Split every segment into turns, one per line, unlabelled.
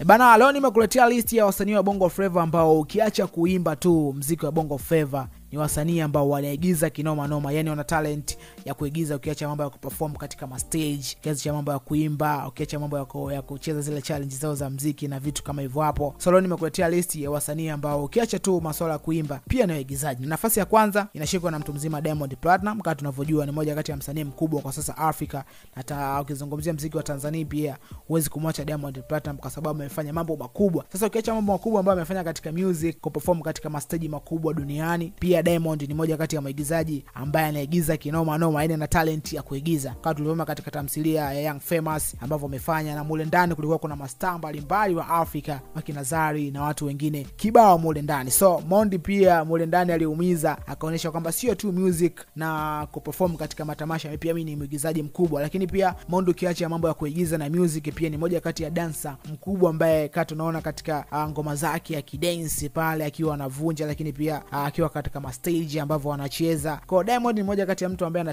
Bana, leo nimekuletea list ya wasanii wa Bongo Flava ambao ukiacha kuimba tu muziki wa Bongo Flava ni wasanii ambao wanaigiza kinoma noma, yani wana talent ya kuigiza. Ukiacha mambo ya kuperform katika ma stage, ukiacha mambo ya kuimba, ukiacha mambo ya kucheza zile challenge zao za muziki na vitu kama hivyo hapo. So leo nimekuletea list ya wasanii ambao ukiacha tu masuala ya kuimba pia ni waigizaji. Nafasi ya kwanza inashikwa na mtu mzima Diamond Platnumz. Kama tunavyojua ni moja kati ya msanii mkubwa kwa sasa Afrika. Hata ukizungumzia muziki wa Tanzania pia huwezi kumwacha Diamond Platnumz kwa sababu amefanya mambo makubwa. Sasa ukiacha mambo makubwa ambayo amefanya katika music, kuperform katika ma stage makubwa duniani, pia Diamond ni moja kati ya maigizaji ambaye anaigiza kinoma noma, yani ana talent ya kuigiza. Kama tuliona katika tamthilia ya Young Famous ambavyo amefanya, na mule ndani kulikuwa kuna mastaa mbalimbali wa Afrika, wakina Zari na watu wengine kibao mule ndani. So Mondi pia mule ndani aliumiza, akaonyesha kwamba sio tu music na kuperform katika matamasha, pia mimi ni mwigizaji mkubwa. Lakini pia Mondi ukiacha mambo ya kuigiza na music, pia ni moja kati ya dancer mkubwa ambaye tunaona katika ngoma zake ya kidance pale akiwa anavunja, lakini pia akiwa katika ma stage ambavyo anacheza. Kwa Diamond ni moja kati ya mtu ambaye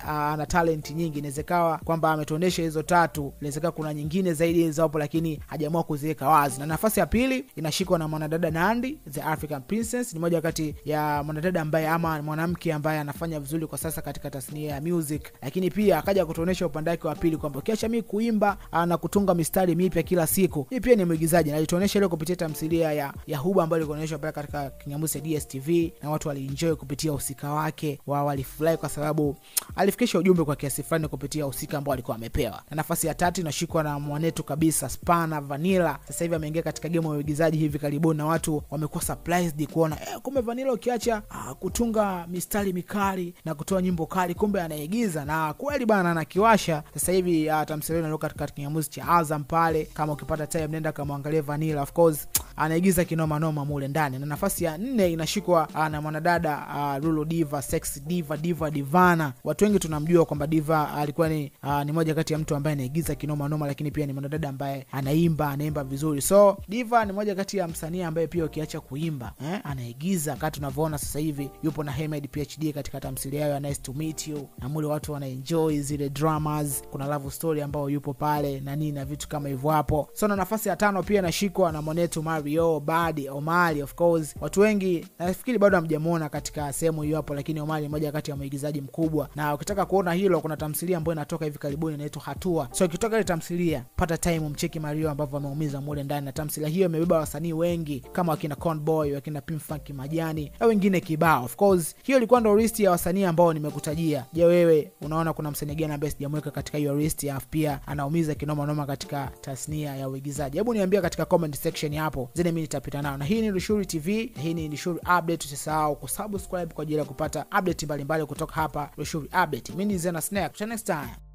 ana talent nyingi. Inawezekana kwamba ametuonesha hizo tatu, inawezekana kuna nyingine zaidi hizo hapo, lakini hajaamua kuziweka wazi. Na nafasi ya pili inashikwa na mwanadada Nandy, the African Princess. Ni moja kati ya mwanadada ambaye ama mwanamke ambaye anafanya vizuri kwa sasa katika tasnia ya music, lakini pia akaja kutuonesha upande wake wa pili kwamba kiacha mimi kuimba na kutunga mistari mipya kila siku, yeye pia ni mwigizaji. Na alituonesha ile kupitia tamthilia ya Huba ambayo ilikuonyeshwa pale katika kingamuzi ya DStv, na watu walienjoy kupitia usika wake, walifurahi kwa sababu alifikisha ujumbe kwa kiasi fulani kupitia usika ambao alikuwa amepewa. Na nafasi ya tatu inashikwa na mwanetu kabisa Spana Vanilla. Sasa hivi ameingia katika game ya uigizaji hivi karibuni, na watu wamekuwa surprised kuona kumbe Vanilla ukiacha kutunga mistari mikali na kutoa nyimbo kali, kumbe anaigiza. Na kweli bana anakiwasha. Sasa hivi tamthilia inaruka katika kingamuzi cha Azam pale, kama ukipata time nenda kamwangalie Vanilla. Of course anaigiza kinoma noma mule ndani. Na nafasi ya 4 inashikwa na mwanadada Lulu Diva, Sexy Diva, Divana. Watu wengi tunamjua kwamba Diva alikuwa ni moja kati ya mtu ambaye anaigiza kinoma noma, lakini pia ni mwanadada ambaye anaimba vizuri. So Diva ni moja kati ya msanii ambaye pia ukiacha kuimba anaigiza. Kama tunavyoona sasa hivi yupo na Hemed PhD katika tamthilia yao ya Nice to Meet You, na mule watu wanaenjoy zile dramas, kuna love story ambao yupo pale na nini na vitu kama hivyo hapo. So na nafasi ya 5 pia inashikwa na mwanetu Mario Badi Omari. Of course watu wengi nafikiri bado hamjamuona katika sehemu hiyo hapo, lakini Omari ni moja kati ya maigizaji mkubwa. Na ukitaka kuona hilo, kuna tamthilia ambayo inatoka hivi karibuni inaitwa Hatua. So ukitoka ile tamthilia pata time mcheki Mario ambavyo ameumiza mule ndani. Na tamthilia hiyo imebeba wasanii wengi kama wakina Conboy, wakina Pim Funk Majani na wengine kibao. Of course hiyo ilikuwa ndio list ya wasanii ambao nimekutajia. Je, wewe unaona kuna msanii gani ambaye sijamweka katika hiyo list ya pia anaumiza kinoma noma katika tasnia ya uigizaji? Hebu niambia katika comment section hapo, zile mimi nitapita nao. Na hii ni Lushuri TV, hii ni Lushuri Update. Usisahau kusubscribe kwa ajili ya kupata update mbalimbali kutoka hapa Lushuri Update. Mimi ni Zena Snack. Till next time.